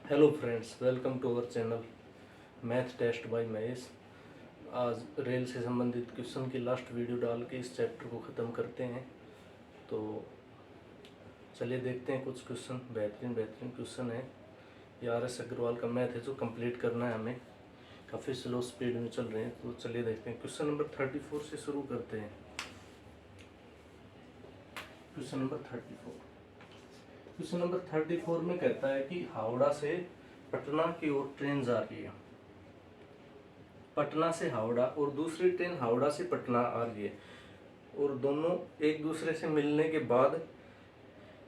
Hello friends, welcome to our channel math test by Mahesh. आज रेल से संबंधित क्वेश्चन की लास्ट वीडियो डाल के इस चैप्टर को ख़त्म करते हैं। तो चलिए देखते हैं कुछ क्वेश्चन। बेहतरीन क्वेश्चन है। ये RS अग्रवाल का मैथ है जो कंप्लीट करना है हमें। काफ़ी स्लो स्पीड में चल रहे हैं, तो चलिए देखते हैं। क्वेश्चन नंबर 34 से शुरू करते हैं। क्वेश्चन नंबर 34 में कहता है कि हावड़ा से पटना की ओर ट्रेन जा रही है। पटना से हावड़ा और दूसरी ट्रेन हावड़ा से पटना आ रही है, और दोनों एक दूसरे से मिलने के बाद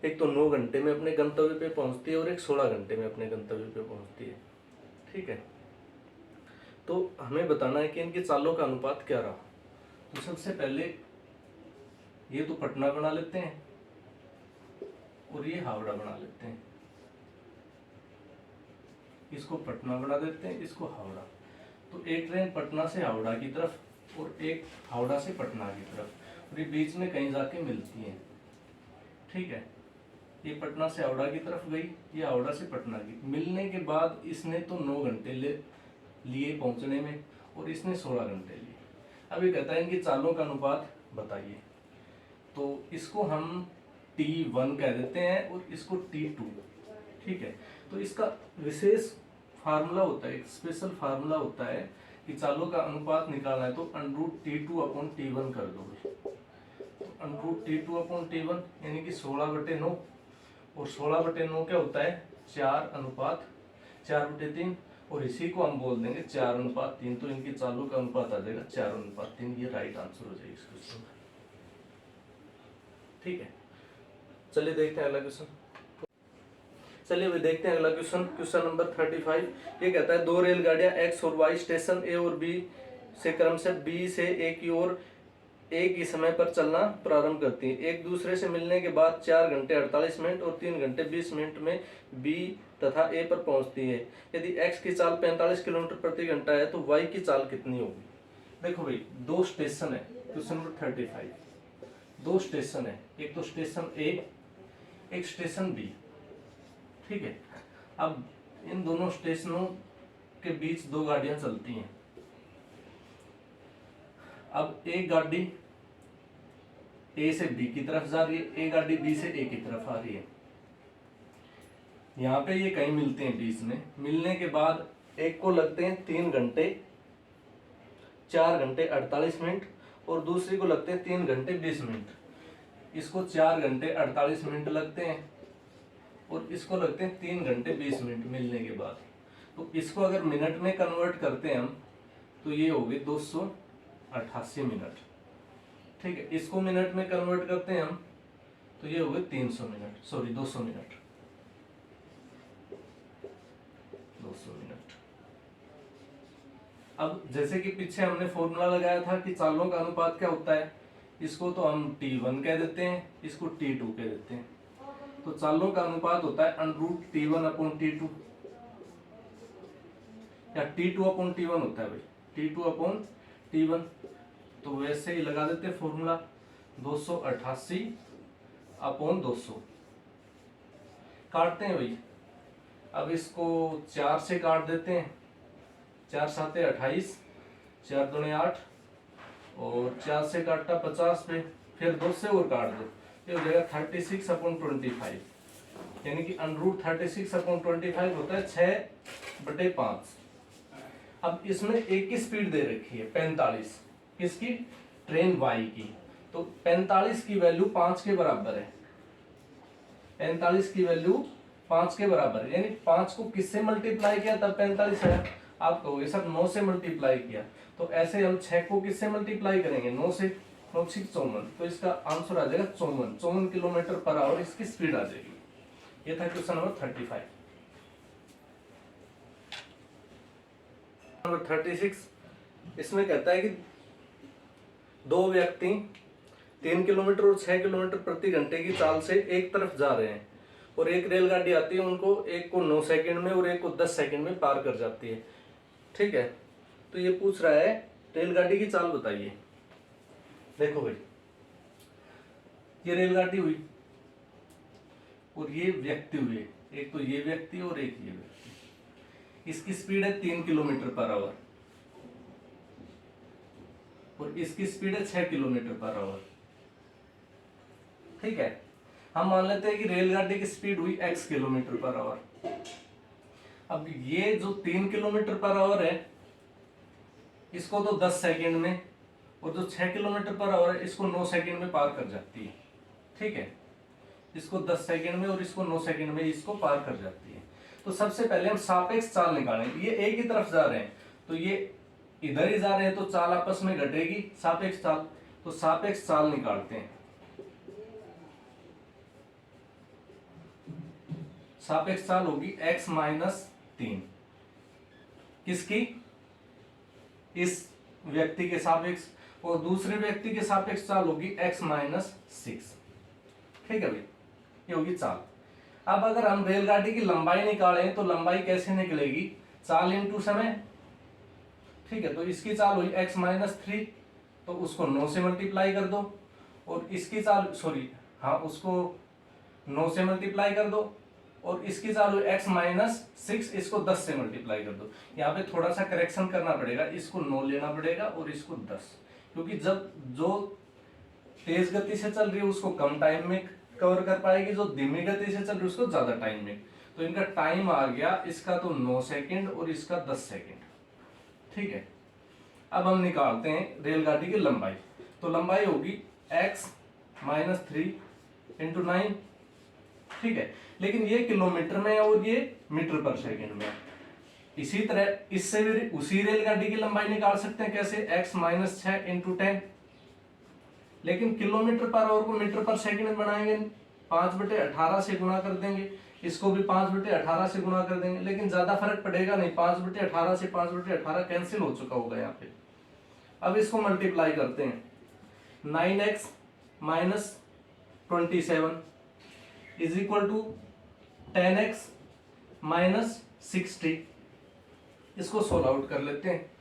एक तो 9 घंटे में अपने गंतव्य पे पहुंचती है और एक 16 घंटे में अपने गंतव्य पे पहुंचती है। ठीक है, तो हमें बताना है कि इनकी चालों का अनुपात क्या रहा। तो सबसे पहले ये तो पटना बना लेते हैं और ये हावड़ा बना लेते हैं। इसको पटना बना देते हैं, इसको हावड़ा। तो एक ट्रेन पटना से हावड़ा की तरफ और एक हावड़ा से पटना की तरफ, और ये बीच में कहीं जाके मिलती है। ठीक है, ये पटना से हावड़ा की तरफ गई, ये हावड़ा से पटना की। मिलने के बाद इसने तो 9 घंटे लिए पहुंचने में, और इसने 16 घंटे लिए। अब ये कहता है इनकी चालों का अनुपात बताइए। तो इसको हम T1 कह देते हैं और इसको T2। ठीक है, तो इसका विशेष फार्मूला होता है, एक स्पेशल फार्मूला होता है कि चालों का अनुपात निकालना है तो √T2/T1 कर दो। तो √T2/T1 यानी कि 16/9, और 16/9 क्या होता है 4/4/3, और इसी को हम बोल देंगे 4/3। तो इनकी चालों का अनुपात आ जाएगा 4/3। ये राइट आंसर हो जाएगा इस क्वेश्चन का। ठीक है, चलिए देखते हैं अगला क्वेश्चन। चलिए अभी देखते हैं अगला क्वेश्चन। Question number 35। ये कहता है दो रेलगाड़ियां X और Y स्टेशन A और B से क्रमशः B से A की ओर एक ही समय पर चलना प्रारंभ करती हैं। एक दूसरे से मिलने के बाद 4 घंटे 48 मिनट और 3 घंटे 20 मिनट में B तथा A पर पहुंचती है। यदि X की चाल 45 किलोमीटर प्रति घंटा है तो Y की चाल कितनी होगी। देखो भाई, दो स्टेशन है। क्वेश्चन नंबर 35, दो स्टेशन है, एक तो स्टेशन A, एक स्टेशन B। ठीक है, अब इन दोनों स्टेशनों के बीच दो गाड़ियां चलती हैं। अब एक गाड़ी A से B की तरफ जा रही है, एक गाड़ी B से A की तरफ आ रही है। यहाँ पे ये कहीं मिलते हैं बीच में। मिलने के बाद एक को लगते हैं 3 घंटे 4 घंटे 48 मिनट, और दूसरी को लगते हैं 3 घंटे 20 मिनट। इसको 4 घंटे 48 मिनट लगते हैं और इसको लगते हैं 3 घंटे 20 मिनट मिलने के बाद। तो इसको अगर मिनट में कन्वर्ट करते हैं हम, तो ये हो गए 288 मिनट। ठीक है, इसको मिनट में कन्वर्ट करते हैं हम, तो ये हो गए 200 मिनट। 200 मिनट। अब जैसे कि पीछे हमने फॉर्मूला लगाया था कि चालों का अनुपात क्या होता है, इसको तो हम T1 कह देते हैं, इसको T2 कह देते हैं। तो चालों का अनुपात होता है √T1/T2, या T2/T1 होता है भाई, T2/T1। तो वैसे ही लगा देते फॉर्मूला 288/200। काटते हैं भाई। अब इसको 4 से काट देते हैं। 4 7 28, 4 दूनी 8, और 4 से काटा 50 पे, फिर 2 से और काट दो, ये हो जाएगा 36/25। यानी कि √36/25 होता है 6/5। अब इसमें एक की स्पीड दे रखी है 45, किसकी, ट्रेन Y की। तो 45 की वैल्यू 5 के बराबर है। 45 की वैल्यू 5 के बराबर है, यानी 5 को किससे मल्टीप्लाई किया तब 45 है। आप कहोगे सर 9 से मल्टीप्लाई किया, तो ऐसे हम 6 को किससे मल्टीप्लाई करेंगे, 9 से। 9 6 54, तो इसका आंसर आ जाएगा 54 किलोमीटर पर आवर इसकी स्पीड आ जाएगी। ये था क्वेश्चन नंबर 35। नंबर 36, इसमें कहता है कि दो व्यक्ति 3 किलोमीटर और 6 किलोमीटर प्रति घंटे की चाल से एक तरफ जा रहे हैं, और एक रेलगाड़ी आती है, उनको एक को 9 सेकंड में और एक को 10 सेकंड में पार कर जाती है। ठीक है, तो ये पूछ रहा है रेलगाड़ी की चाल बताइए। देखो भाई, ये रेलगाड़ी हुई और ये व्यक्ति हुए, एक तो ये व्यक्ति और एक ये व्यक्ति। इसकी स्पीड है 3 किलोमीटर पर आवर और इसकी स्पीड है 6 किलोमीटर पर आवर। ठीक है, हम मान लेते हैं कि रेलगाड़ी की स्पीड हुई x किलोमीटर पर आवर। अब ये जो 3 किलोमीटर पर आवर है इसको तो 10 सेकंड में, और जो 6 किलोमीटर पर आवर है इसको 9 सेकंड में पार कर जाती है। ठीक है, इसको 10 सेकंड में और इसको 9 सेकंड में इसको पार कर जाती है। तो सबसे पहले हम सापेक्ष चाल निकालेंगे। ये एक ही तरफ जा रहे हैं तो ये इधर ही जा रहे हैं तो चाल आपस में घटेगी, सापेक्ष चाल। तो सापेक्ष चाल निकालते हैं। सापेक्ष चाल होगी x माइनस 3 किसकी, इस व्यक्ति के सापेक्ष, और दूसरे व्यक्ति के सापेक्ष चाल होगी x माइनस 6। ठीक है भाई, ये होगी चाल। अब अगर हम रेलगाड़ी की लंबाई निकालें तो लंबाई कैसे निकलेगी, चाल इंटू समय। ठीक है, तो इसकी चाल हुई x माइनस 3, तो उसको 9 से मल्टीप्लाई कर दो, और इसकी चाल उसको 9 से मल्टीप्लाई कर दो, और इसकी चाल हुई x माइनस 6, इसको 10 से मल्टीप्लाई कर दो। यहाँ पे थोड़ा सा करेक्शन करना पड़ेगा, इसको 9 लेना पड़ेगा और इसको 10, क्योंकि जब जो तेज गति से चल रही है उसको कम टाइम में कवर कर पाएगी, जो धीमी गति से चल रही है उसको ज्यादा टाइम में। तो इनका टाइम आ गया, इसका तो 9 सेकंड और इसका 10 सेकंड। ठीक है, अब हम निकालते हैं रेलगाड़ी की लंबाई। तो लंबाई होगी x माइनस 3 इंटू 9। ठीक है, लेकिन ये किलोमीटर में है और ये मीटर पर सेकंड में है। इसी तरह इससे भी उसी रेलगाड़ी की लंबाई निकाल सकते हैं। कैसे, x माइनस 6 इंटू 10, लेकिन किलोमीटर पर आवर को मीटर पर सेकंड में बनाएंगे, 5/18 से गुणा कर देंगे, इसको भी 5/18 से गुणा कर देंगे, लेकिन ज्यादा फर्क पड़ेगा नहीं, 5/18 से 5/18 कैंसिल हो चुका होगा यहाँ पे। अब इसको मल्टीप्लाई करते हैं, 9x minus 27 is equal to 10x minus 60। इसको सोल्व आउट कर लेते हैं।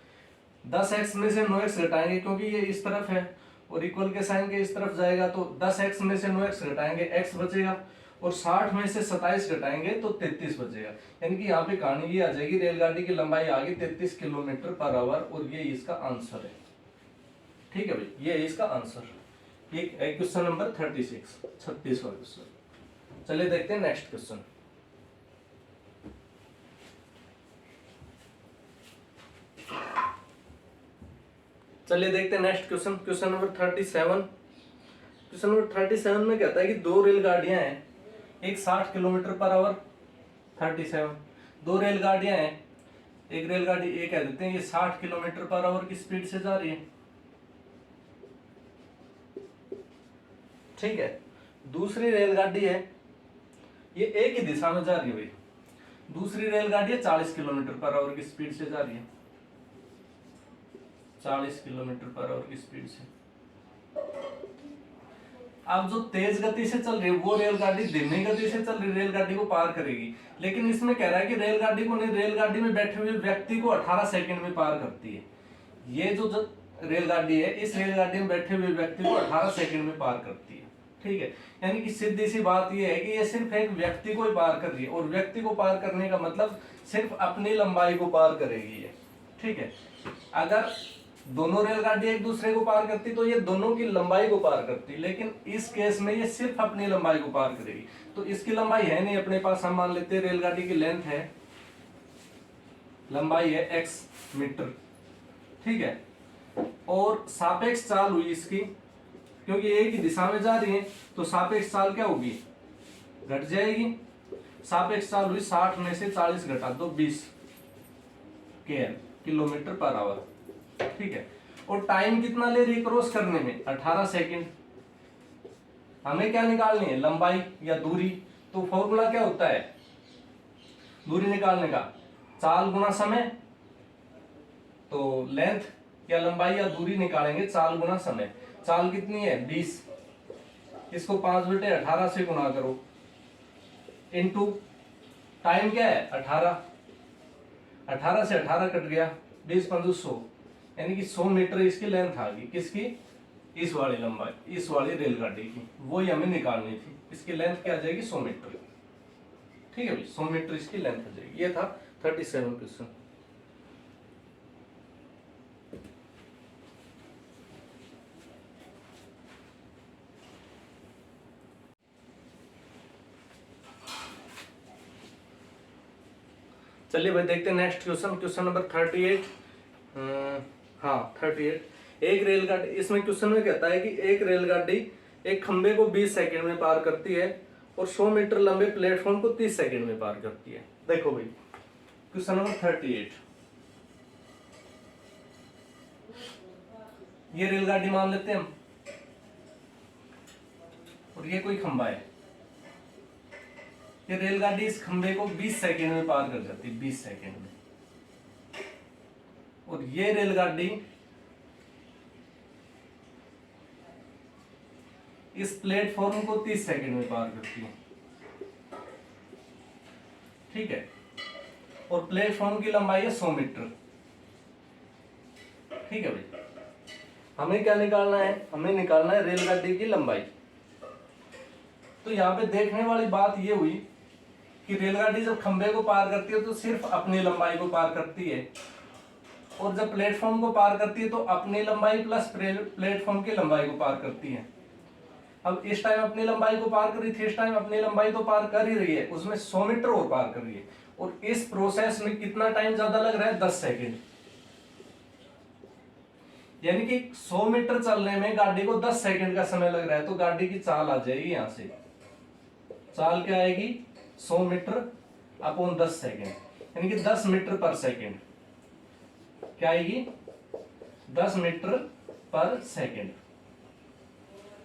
10x में से 9x घटाएंगे क्योंकि ये इस तरफ है और इक्वल के साइन के इस तरफ जाएगा, तो 10x में से 9x घटाएंगे x बचेगा, और 60 में से 27 घटाएंगे तो 33 बचेगा। यानी कि यहाँ पे कहानी ये आ जाएगी, रेलगाड़ी की लंबाई आ गई 33 किलोमीटर पर आवर, और ये इसका आंसर है। ठीक है भाई, ये इसका आंसर। ये क्वेश्चन नंबर 36 क्वेश्चन। चलिए देखते हैं नेक्स्ट क्वेश्चन। चलिए देखते हैं next question, question number 37। Question number 37 में कहता है कि दो रेलगाड़ियां हैं, एक 60 किलोमीटर पर आवर, 37, दो रेलगाड़ियां हैं, एक रेलगाड़ी ए कह देते हैं ये 60 किलोमीटर पर आवर की स्पीड से जा रही है। ठीक है, दूसरी रेलगाड़ी है, ये एक ही दिशा में जा रही है भाई, दूसरी रेलगाड़ी है 40 किलोमीटर पर आवर की स्पीड से जा रही है, 40 किलोमीटर पर आवर की स्पीड से। अब जो तेज गति से चल रही है वो रेलगाड़ी धीमी गति से चल रही रेलगाड़ी को पार करेगी, लेकिन इसमें कह रहा है कि रेलगाड़ी को नहीं, रेलगाड़ी में बैठे हुए व्यक्ति को 18 सेकंड में पार करती है। ये जो रेलगाड़ी है, इस रेलगाड़ी में बैठे हुए व्यक्ति को 18 सेकंड में पार करती है। ठीक है, यानी कि सीधी सी बात ये है कि ये सिर्फ एक व्यक्ति को ही पार कर रही है, और व्यक्ति को पार करने का मतलब सिर्फ अपनी लंबाई को पार करेगी ये। ठीक है, अगर दोनों रेलगाड़ी एक दूसरे को पार करती तो ये दोनों की लंबाई को पार करती, लेकिन इस केस में ये सिर्फ अपनी लंबाई को पार करेगी। तो इसकी लंबाई है नहीं अपने पास, हम मान लेते हैं रेलगाड़ी की लेंथ है, लंबाई है x मीटर। ठीक है, और सापेक्ष चाल हुई इसकी, क्योंकि एक ही दिशा में जा रही है तो सापेक्ष चाल क्या होगी, घट जाएगी। सापेक्ष चाल हुई 60 में से 40 घटा दो 20 किलोमीटर पर आवर। ठीक है, और टाइम कितना ले रही है क्रॉस करने में, 18 सेकंड। हमें क्या निकालनी है, लंबाई या दूरी। तो फॉर्मूला क्या होता है दूरी निकालने का, चाल गुना समय। तो लेंथ या लंबाई या दूरी निकालेंगे चाल गुना समय। चाल कितनी है 20, इसको 5/18 से गुना करो, इनटू टाइम क्या है 18, 18 से 18 कट गया, 20 पंजू 100, यानी कि 100 मीटर इसकी लेंथ आ गई। किसकी, इस वाली लंबाई, इस वाली रेलगाड़ी की, वो ही हमें निकालनी थी। इसकी लेंथ क्या आ जाएगी 100 मीटर। ठीक है भाई, 100 मीटर इसकी लेंथ हो जाएगी। ये था 37 क्वेश्चन। चलिए भाई देखते हैं नेक्स्ट क्वेश्चन, क्वेश्चन नंबर 38। हाँ 38। एक रेलगाड़ी, इसमें क्वेश्चन में कहता है कि एक रेलगाड़ी एक खंबे को 20 सेकंड में पार करती है और 100 मीटर लंबे प्लेटफॉर्म को 30 सेकंड में पार करती है। देखो भाई क्वेश्चन नंबर 38, ये रेलगाड़ी मान लेते हैं हम, और ये कोई खंबा है। ये रेलगाड़ी इस खंबे को 20 सेकंड में पार कर जाती है, 20 सेकंड में। और ये रेलगाड़ी इस प्लेटफॉर्म को 30 सेकंड में पार करती है, ठीक है। और प्लेटफॉर्म की लंबाई है 100 मीटर, ठीक है भाई। हमें क्या निकालना है? हमें निकालना है रेलगाड़ी की लंबाई। तो यहाँ पे देखने वाली बात ये हुई कि रेलगाड़ी जब खंबे को पार करती है तो सिर्फ अपनी लंबाई को पार करती है, और जब प्लेटफॉर्म को पार करती है तो अपनी लंबाई प्लस प्लेटफॉर्म की लंबाई को पार करती है। अब इस टाइम अपनी लंबाई को पार कर रही थी, इस टाइम अपनी लंबाई तो पार कर ही रही है, उसमें 100 मीटर और पार कर रही है। और इस प्रोसेस में कितना टाइम ज्यादा लग रहा है? 10 सेकेंड। यानी कि 100 मीटर चलने में गाड़ी को 10 सेकंड का समय लग रहा है। तो गाड़ी की चाल आ जाएगी, यहां से चाल क्या आएगी? 100 मीटर अपॉन 10 सेकंड, यानी कि 10 मीटर पर सेकंड। क्या आएगी? 10 मीटर पर सेकंड,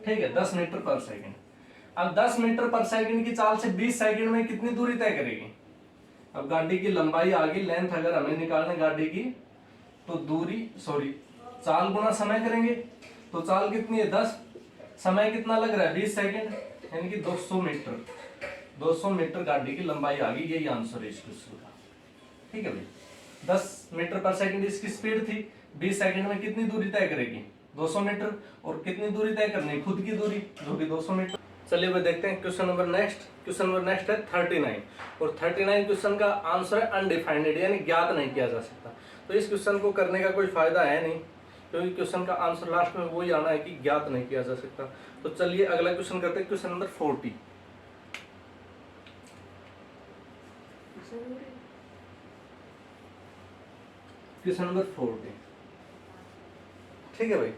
ठीक है, 10 मीटर पर सेकंड। अब 10 मीटर पर सेकंड की चाल से 20 सेकंड में कितनी दूरी तय करेगी? अब गाड़ी की लंबाई आ गई, लेंथ अगर हमें निकालने गाड़ी की, तो चाल गुना समय करेंगे। तो चाल कितनी है? 10, समय कितना लग रहा है? 20 सेकंड, यानी कि 200 मीटर। 200 मीटर गाड़ी की लंबाई आ गई, यही आंसर है इस क्वेश्चन का, ठीक है भाई। 10 मीटर पर सेकंड इसकी स्पीड थी, 20 सेकंड में कितनी दूरी तय करेगी? 200 मीटर। और कितनी दूरी तय करनी है? खुद की दूरी, जो कि 200 मीटर। चलिए भाई देखते हैं question number next. Question number next है 39, और 39 क्वेश्चन का आंसर है अनडिफाइंड, यानी ज्ञात नहीं किया जा सकता। तो इस क्वेश्चन को करने का कोई फायदा है नहीं, क्योंकि क्वेश्चन का आंसर लास्ट में वही आना है कि ज्ञात नहीं किया जा सकता। तो चलिए अगला क्वेश्चन करते हैं, क्वेश्चन नंबर 40। क्वेश्चन नंबर 40, ठीक है भाई।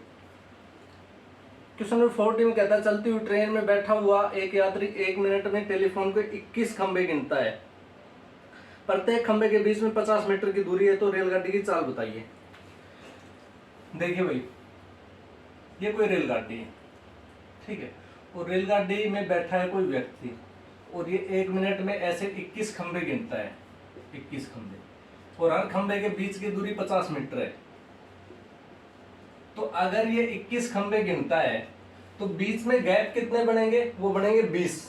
क्वेश्चन नंबर 40 में कहता है चलती हुई ट्रेन में बैठा हुआ एक यात्री 1 मिनट में टेलीफोन के 21 खंबे गिनता है। प्रत्येक खंबे के बीच में 50 मीटर की दूरी है, तो रेलगाड़ी की चाल बताइए। देखिए भाई, ये कोई रेलगाड़ी है, ठीक है, और रेलगाड़ी में बैठा है कोई व्यक्ति, और ये 1 मिनट में ऐसे 21 खंबे गिनता है, 21 खंबे, और हर खंबे के बीच की दूरी 50 मीटर है। तो अगर ये 21 खंबे गिनता है तो बीच में गैप कितने बनेंगे? वो बनेंगे 20,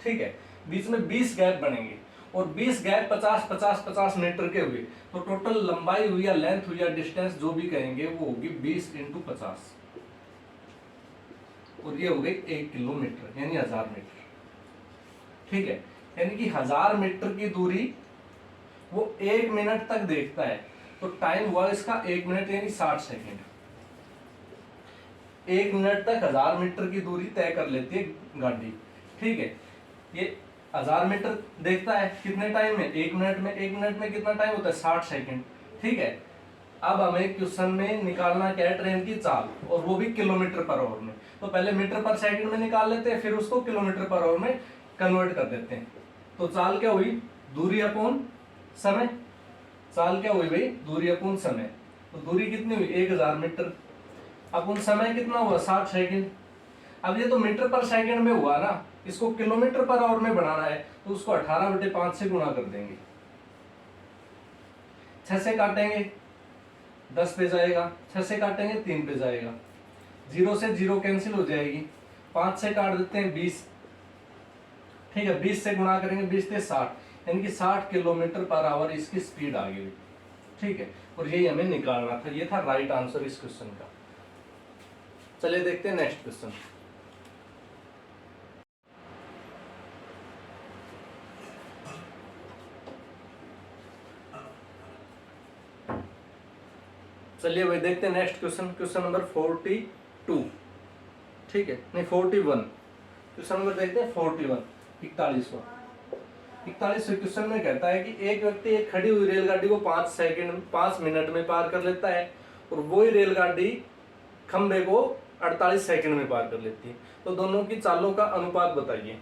ठीक है, बीच में 20 गैप बनेंगे, और 20 गैप 50 मीटर के हुए, तो टोटल लंबाई हुई या लेंथ हुई या डिस्टेंस जो भी कहेंगे वो होगी 20 × 50, और ये हो गई 1 किलोमीटर, यानी 1000 मीटर, ठीक है। यानी कि 1000 मीटर की दूरी वो 1 मिनट तक देखता है, तो टाइम हुआ इसका 1 मिनट, यानी 60 सेकेंड। 1 मिनट तक 1000 मीटर की दूरी तय कर लेती है गाड़ी, ठीक है। ये 1000 मीटर देखता है कितने टाइम में? 1 मिनट में। 1 मिनट में कितना टाइम होता है? 60 सेकेंड, ठीक है। अब हमें क्वेश्चन में निकालना क्या है? ट्रेन की चाल, और वो भी किलोमीटर पर आवर में। तो पहले मीटर पर सेकंड में निकाल लेते हैं, फिर उसको किलोमीटर पर आवर में कन्वर्ट कर देते हैं। तो चाल क्या हुई? दूरी अपॉन समय। चाल क्या हुई भाई? दूरी अपॉन समय। तो दूरी कितनी हुई? 1000 मीटर, अपॉन समय कितना हुआ? 60 सेकंड। अब ये तो मीटर पर सेकंड में हुआ ना, इसको किलोमीटर पर आवर में बनाना है, तो उसको 18/5 से गुणा कर देंगे। 6 से काटेंगे 10 पे जाएगा, 6 से काटेंगे 3 पे जाएगा, 0 से 0 कैंसिल हो जाएगी, 5 से काट देते हैं 20, ठीक है, 20 से गुणा करेंगे, 20 से 60, यानी कि 60 किलोमीटर पर आवर इसकी स्पीड आ गई, ठीक है। और यही हमें निकालना था, ये था राइट आंसर इस क्वेश्चन का। चलिए देखते हैं नेक्स्ट क्वेश्चन। चलिए भाई देखते हैं नेक्स्ट क्वेश्चन, क्वेश्चन नंबर 42, ठीक है, नहीं 41, क्वेश्चन नंबर देखते हैं 41, 41वां। 41वें क्वेश्चन में कहता है कि एक व्यक्ति एक खड़ी हुई रेलगाड़ी को 5 मिनट में पार कर लेता है और वही रेलगाड़ी खंबे को 48 सेकंड में पार कर लेती है, तो दोनों की चालों का अनुपात बताइए।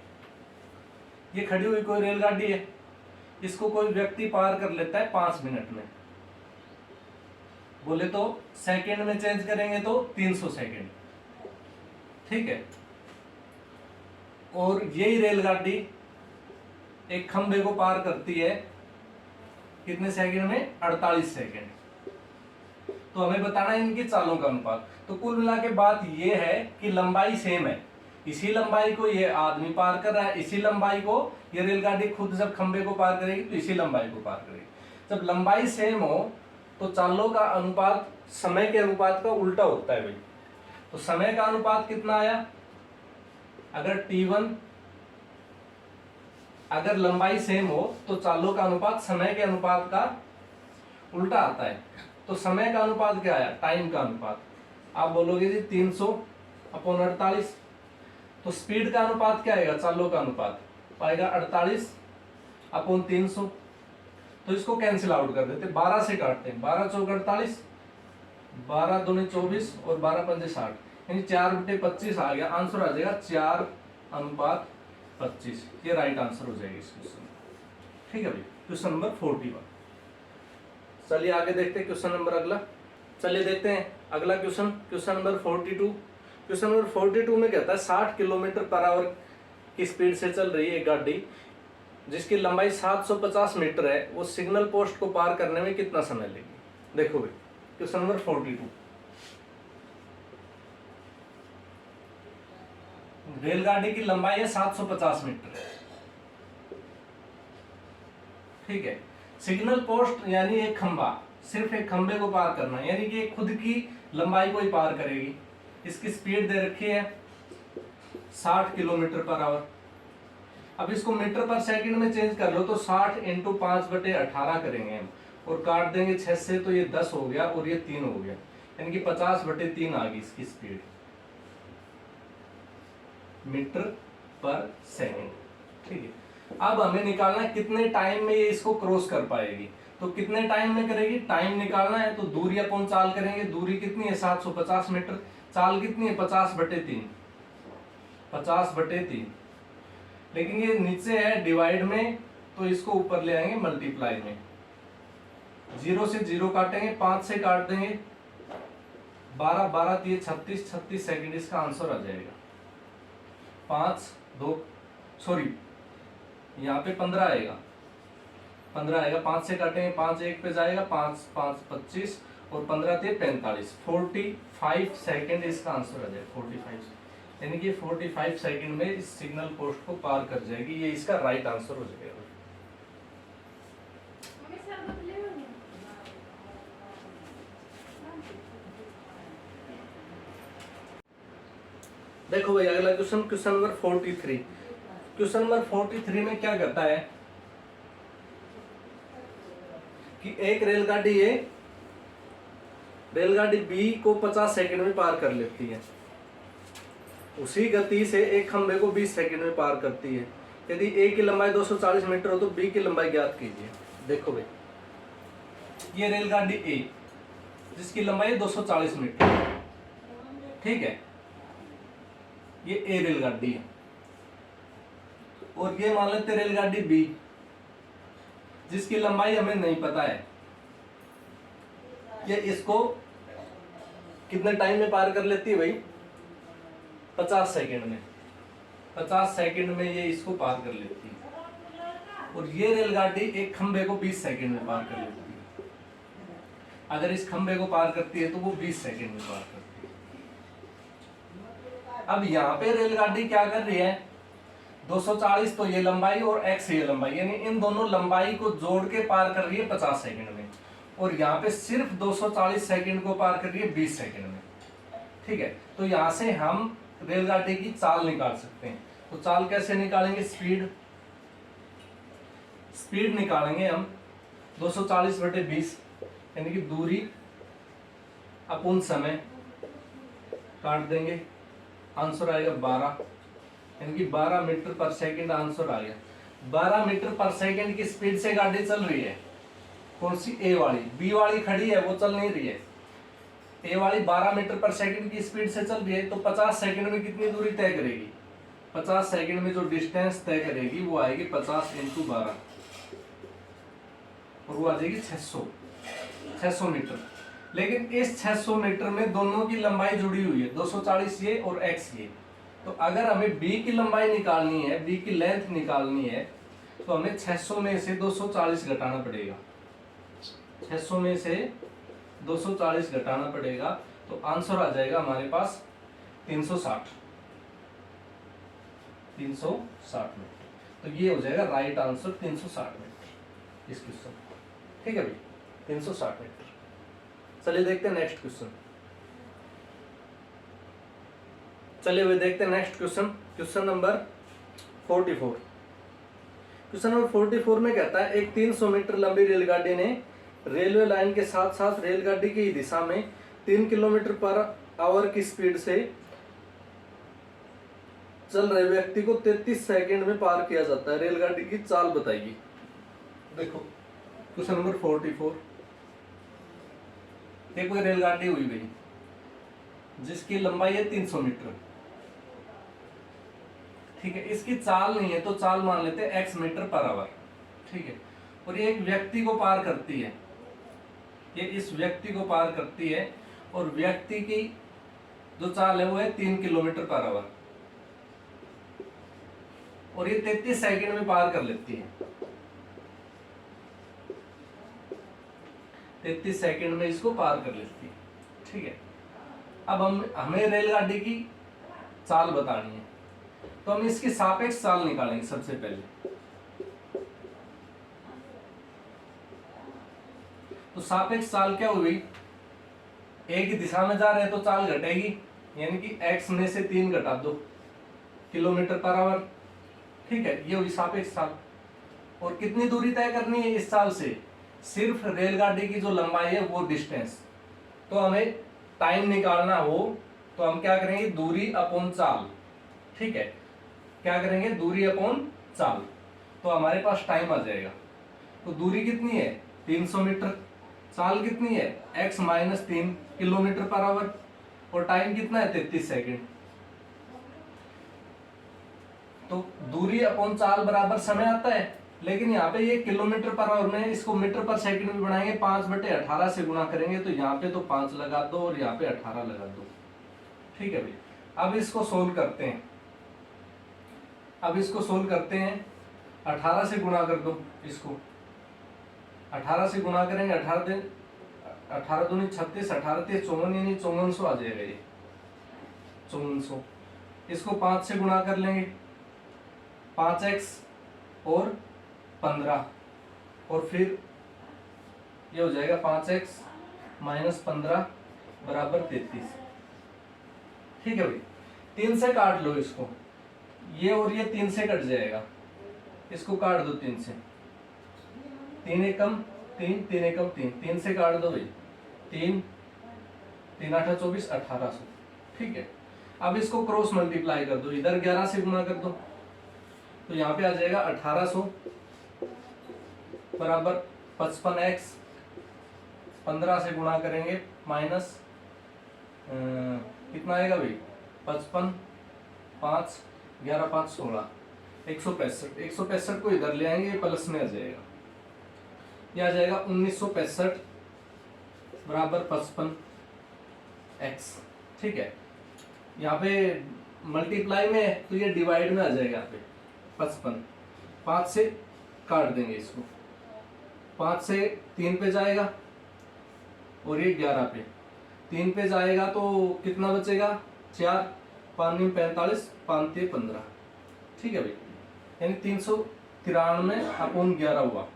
ये खड़ी हुई कोई रेलगाड़ी है, इसको कोई व्यक्ति पार कर लेता है 5 मिनट में, बोले तो सेकंड में चेंज करेंगे तो 300 सेकंड, ठीक है। और यही रेलगाड़ी एक खंबे को पार करती है कितने सेकंड में? 48 सेकंड। तो हमें बताना है इनकी चालों का अनुपात। तो कुल मिला के बात ये है कि लंबाई सेम है, इसी लंबाई को ये आदमी पार कर रहा है, इसी लंबाई को ये रेलगाड़ी खुद जब खंबे को पार करेगी तो इसी लंबाई को पार करेगी। जब लंबाई सेम हो तो चालों का अनुपात समय के अनुपात का उल्टा होता है भाई। तो समय का अनुपात कितना आया? अगर T1 अगर लंबाई सेम हो तो चालों का अनुपात समय के अनुपात का उल्टा आता है। तो समय का अनुपात क्या आया? टाइम का अनुपात। आप बोलोगे जी 300/48। तो स्पीड का अनुपात क्या आएगा? चालों का अनुपात पाएगा 48/300। तो इसको कैंसिल आउट कर देते, 12 से काटते हैं, 12 चौक 48, 12 दूनी 24 और 12 पंजे 60, यानी 4/25 आ गया। आंसर आ जाएगा 4/25। ये राइट आंसर हो जाएगा इस क्वेश्चन, ठीक है भाई। Question number 41। चलिए आगे देखते हैं क्वेश्चन नंबर अगला। चलिए देखते हैं अगला question, question number 42। Question number 42 में कहता है 60 किलोमीटर/आवर की स्पीड से चल रही है एक गाड़ी जिसकी लंबाई 750 मीटर है, वो सिग्नल पोस्ट को पार करने में कितना समय लेगी? देखो भाई क्वेश्चन नंबर 42, रेलगाड़ी की लंबाई है 750 मीटर, ठीक है। सिग्नल पोस्ट यानी एक खंबा, सिर्फ एक खंबे को पार करना, यानी कि खुद की लंबाई को ही पार करेगी। इसकी स्पीड दे रखी है 60 किलोमीटर/आवर। अब इसको मीटर पर सेकंड में चेंज कर लो तो 60 × 5/18 करेंगे हम, और काट देंगे 6 से, तो ये 10 हो गया और ये 3 हो गया, यानी कि 50/3 आ गई इसकी स्पीड मीटर पर सेकंड, ठीक है। अब हमें निकालना है कितने टाइम में ये इसको क्रॉस कर पाएगी। तो कितने टाइम में करेगी? टाइम निकालना है तो दूरी अपन चाल करेंगे। दूरी कितनी है? 750 मीटर। चाल कितनी है? 50/3, 50/3। लेकिन ये नीचे है डिवाइड में, तो इसको ऊपर ले आएंगे मल्टीप्लाई में। 0 से 0 काटेंगे, 5 से काट देंगे, 12 12 3 36, 36 सेकंड इसका आंसर आ जाएगा। 5 2 सॉरी यहाँ पे 15 आएगा, 15 आएगा। 5 से काटेंगे, 5 1 पे जाएगा, 5 5 25 और 15 3 45, 45 सेकंड इसका आंसर आ जाएगा। 45 यानी कि 45 सेकंड में इस सिग्नल पोस्ट को पार कर जाएगी। ये इसका राइट आंसर हो जाएगा। देखो भाई अगला question, question number 43। Question number 43 में क्या कहता है कि एक रेलगाड़ी बी को 50 सेकंड में पार कर लेती है, उसी गति से एक खंबे को 20 सेकंड में पार करती है। यदि ए की लंबाई 240 मीटर हो तो बी की लंबाई ज्ञात कीजिए। देखो भाई ये रेलगाड़ी ए जिसकी लंबाई 240 मीटर, ठीक है, ये ए रेलगाड़ी है। और ये मान लेते रेलगाड़ी बी जिसकी लंबाई हमें नहीं पता है, ये इसको कितने टाइम में पार कर लेती है भाई? 50 सेकंड में। 50 सेकंड में ये इसको पार कर लेती है। और ये रेलगाड़ी एक खंबे को 20 सेकंड में पार कर लेती है। अगर इस खंबे को पार करती है तो वो 20 सेकंड में पार करती है। अब यहाँ पे रेलगाड़ी क्या कर रही है? 240 तो ये लंबाई और x ये लंबाई, यानी इन दोनों लंबाई को जोड़ के पार कर रही है 50 सेकंड में। और यहाँ पे सिर्फ 240 सेकंड को पार कर रही है 20 सेकंड में, ठीक है। तो यहाँ से हम रेलगाड़ी की चाल निकाल सकते हैं। तो चाल कैसे निकालेंगे? स्पीड निकालेंगे हम 240/20, यानी कि दूरी अपन समय काट देंगे, आंसर आएगा 12, यानी कि 12 मीटर पर सेकंड आंसर आ गया। 12 मीटर पर सेकंड की स्पीड से गाड़ी चल रही है। कौन सी? ए वाली। बी वाली खड़ी है, वो चल नहीं रही है। ए वाली 12 मीटर पर सेकंड की स्पीड से चल रही है, तो 50 सेकंड में कितनी दूरी तय करेगी? 50 सेकंड में जो डिस्टेंस तय करेगी वो आएगी 50 × 12, और वो आ जाएगी 600 मीटर। लेकिन इस 600 मीटर में दोनों की लंबाई जुड़ी हुई है, 240 ये और x ये। तो अगर हमें b की लंबाई निकालनी है, b की लेंथ निकालनी है, तो हमें 600 में से 240 घटाना पड़ेगा। 600 में से 240 घटाना पड़ेगा, तो आंसर आ जाएगा हमारे पास 360 मीटर। तो ये हो जाएगा राइट आंसर 360 मीटर इस क्वेश्चन। ठीक है भाई, 360 मीटर। चलिए देखते हैं नेक्स्ट क्वेश्चन। चलिए भाई देखते हैं next question. Question number 44। Question number 44 में कहता है एक 300 मीटर लंबी रेलगाड़ी ने रेलवे लाइन के साथ साथ रेलगाड़ी की दिशा में 3 किलोमीटर पर आवर की स्पीड से चल रहे व्यक्ति को 33 सेकंड में पार किया जाता है। रेलगाड़ी की चाल बताइए। देखो क्वेश्चन नंबर 44, एक कोई रेलगाड़ी हुई भाई जिसकी लंबाई है 300 मीटर। ठीक है, इसकी चाल नहीं है तो चाल मान लेते हैं x मीटर पर आवर। ठीक है, और ये एक व्यक्ति को पार करती है, ये इस व्यक्ति को पार करती है, और व्यक्ति की जो चाल है वो है 3 किलोमीटर पर आवर, और ये 33 सेकंड में पार कर लेती है। 33 सेकंड में इसको पार कर लेती है। ठीक है, अब हमें रेलगाड़ी की चाल बतानी है, तो हम इसकी सापेक्ष चाल निकालेंगे सबसे पहले। तो सापेक्ष चाल क्या हुई? एक ही दिशा में जा रहे हैं तो चाल घटेगी, यानी कि x में से 3 घटा दो, किलोमीटर पर आवर। ठीक है, ये हुई सापेक्ष चाल। और कितनी दूरी तय करनी है इस चाल से? सिर्फ रेलगाड़ी की जो लंबाई है वो डिस्टेंस। तो हमें टाइम निकालना हो तो हम क्या करेंगे? दूरी अपॉन चाल। ठीक है, क्या करेंगे? दूरी अपॉन चाल। तो हमारे पास टाइम आ जाएगा। तो दूरी कितनी है? 300 मीटर। चाल कितनी है? x - 3 किलोमीटर पर आवर, और टाइम कितना है? 33 सेकंड। तो दूरी अपॉन चाल बराबर समय आता है, लेकिन यहाँ पे ये किलोमीटर पर आवर में इसको मीटर पर सेकंड में बनाएंगे, 5/18 से गुणा करेंगे, तो यहाँ पे तो 5 लगा दो और यहाँ पे 18 लगा दो। ठीक है भाई, अब इसको सोल्व करते हैं। 18 से गुणा कर दो इसको। 18 से गुणा करेंगे, 18 दूनी 36, 18 × 3 = 54, यानी 5400 आ जाएगा ये, 5400। इसको 5 से गुणा कर लेंगे, 5x और 15, और फिर ये हो जाएगा 5x - 15 = 33। ठीक है भाई, 3 से काट लो इसको, ये और ये 3 से कट जाएगा, इसको काट दो 3 से। 3 एकम 3, 3 एकम 3, 3 से काट दो भाई, 3 3 8 24, 1800। ठीक है, अब इसको क्रॉस मल्टीप्लाई कर दो, इधर 11 से गुणा कर दो, तो यहाँ पे आ जाएगा 1800 बराबर 55x, 15 से गुणा करेंगे माइनस कितना आएगा भाई? 55, 5 11 5 16, 165। 165 को इधर ले आएंगे, प्लस में आ जाएगा, यह आ जाएगा 1965 बराबर 55x। ठीक है, यहाँ पे मल्टीप्लाई में है तो ये डिवाइड में आ जाएगा, यहाँ पे 55। 5 से काट देंगे इसको, 5 से 3 पे जाएगा, और ये 11 पे 3 पे जाएगा, तो कितना बचेगा? 4 5 × 45, 5 × 15। ठीक है भाई, यानी 393/11 हुआ।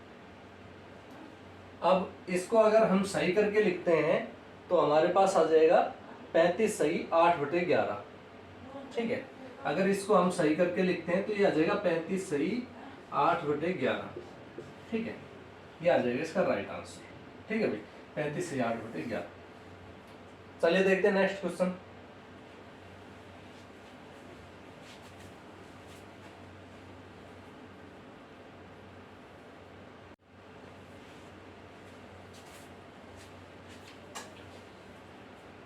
अब इसको अगर हम सही करके लिखते हैं तो हमारे पास आ जाएगा 35 सही 8/11। ठीक है, अगर इसको हम सही करके लिखते हैं तो ये आ जाएगा 35 सही 8/11। ठीक है, ये आ जाएगा इसका राइट आंसर। ठीक है भाई, 35 सही 8/11। चलिए देखते हैं नेक्स्ट क्वेश्चन।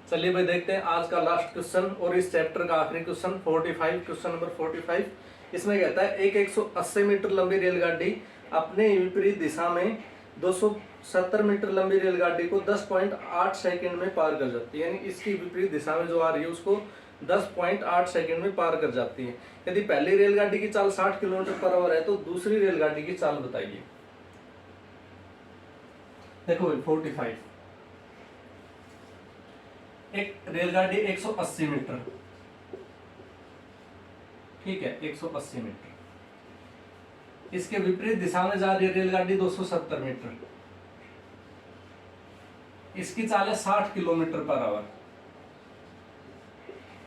चलिए भाई देखते हैं आज का लास्ट क्वेश्चन और इस चैप्टर का आखिरी क्वेश्चन 45, क्वेश्चन नंबर 45। इसमें कहता है एक 180 मीटर लंबी रेलगाड़ी अपने विपरीत दिशा में 270 मीटर लंबी रेलगाड़ी को 10.8 सेकंड में पार कर जाती है। यानी इसकी विपरीत दिशा में जो आ रही है उसको 10.8 सेकंड में पार कर जाती है। यदि पहली रेलगाड़ी की चाल 60 किलोमीटर पर आवर है तो दूसरी रेलगाड़ी की चाल बताइए। देखो भाई 45, एक रेलगाड़ी 180 मीटर, ठीक है 180 मीटर, इसके विपरीत दिशा में जा रही है रेलगाड़ी 270 मीटर, इसकी चाल है 60 किलोमीटर पर आवर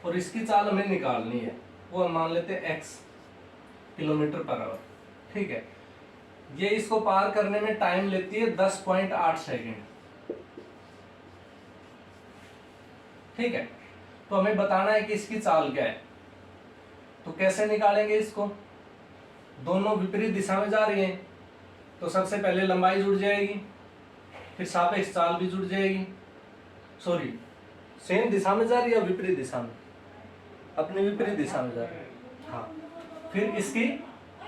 और इसकी चाल हमें निकालनी है, वो हम मान लेते हैं x किलोमीटर पर आवर, ठीक है। ये इसको पार करने में टाइम लेती है 10.8 सेकेंड, ठीक है। तो हमें बताना है कि इसकी चाल क्या है। तो कैसे निकालेंगे इसको, दोनों विपरीत दिशा में जा रही हैं तो सबसे पहले लंबाई जुड़ जाएगी, फिर सापेक्ष चाल भी जुड़ जाएगी। सॉरी, सेम दिशा में जा रही है, विपरीत दिशा में, अपनी विपरीत दिशा में जा रही है, हाँ। फिर इसकी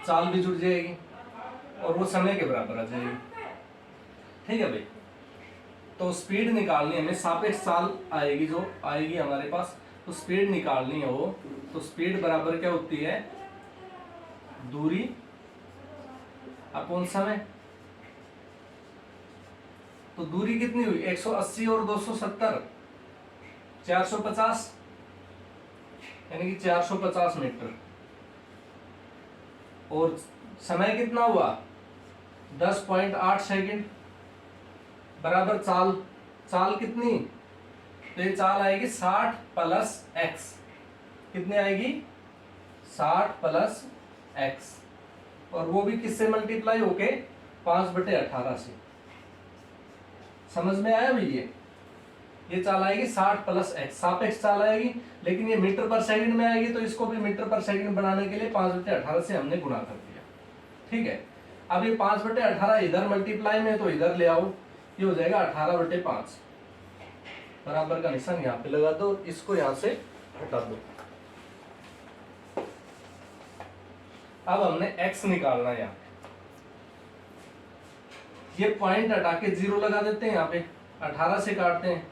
चाल भी जुड़ जाएगी और वो समय के बराबर आ जाएगी, ठीक है भाई। तो स्पीड निकालनी है हमें, सापेक्ष चाल आएगी जो आएगी हमारे पास, तो स्पीड निकालनी है वो। तो स्पीड बराबर क्या होती है, दूरी अपॉन समय। तो दूरी कितनी हुई 180 और 270 450, यानी कि 450 मीटर। और समय कितना हुआ 10.8 सेकंड बराबर चाल, चाल कितनी, तो ये चाल आएगी 60 प्लस x, कितनी आएगी 60 प्लस x, और वो भी किससे मल्टीप्लाई होके 5/18 से। समझ में आया भाई, ये चाल आएगी 60 प्लस x, सापेक्ष चाल आएगी, लेकिन ये मीटर पर सेकंड में आएगी तो इसको भी मीटर पर सेकंड बनाने के लिए 5/18 से हमने गुणा कर दिया, ठीक है। अब ये 5/18 इधर मल्टीप्लाई में तो इधर ले आओ, ये हो जाएगा 18/5, बराबर का निशान यहाँ पे लगा दो, इसको यहाँ से हटा दो। अब हमने x निकालना है, यहाँ ये पॉइंट हटा के 0 लगा देते हैं, यहाँ पे 18 से काटते हैं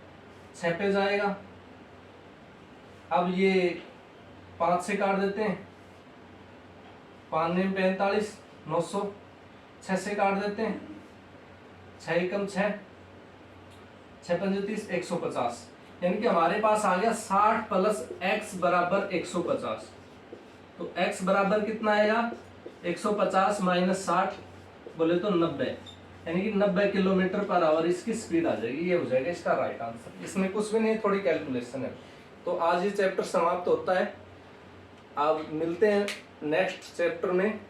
6 पे जाएगा। अब ये 5 से काट देते हैं, 5 ने 45, 900, 6 से काट देते हैं, 6 एकम 6, 6 पंजे 30, 150, यानी कि हमारे पास आ गया 60 प्लस x बराबर 150। तो x बराबर कितना आएगा 150 माइनस 60 बोले तो 90, यानी कि 90 किलोमीटर पर आवर इसकी स्पीड आ जाएगी। ये हो जाएगा इसका राइट आंसर, इसमें कुछ भी नहीं, थोड़ी कैलकुलेशन है। तो आज ये चैप्टर समाप्त होता है, अब मिलते हैं नेक्स्ट चैप्टर में।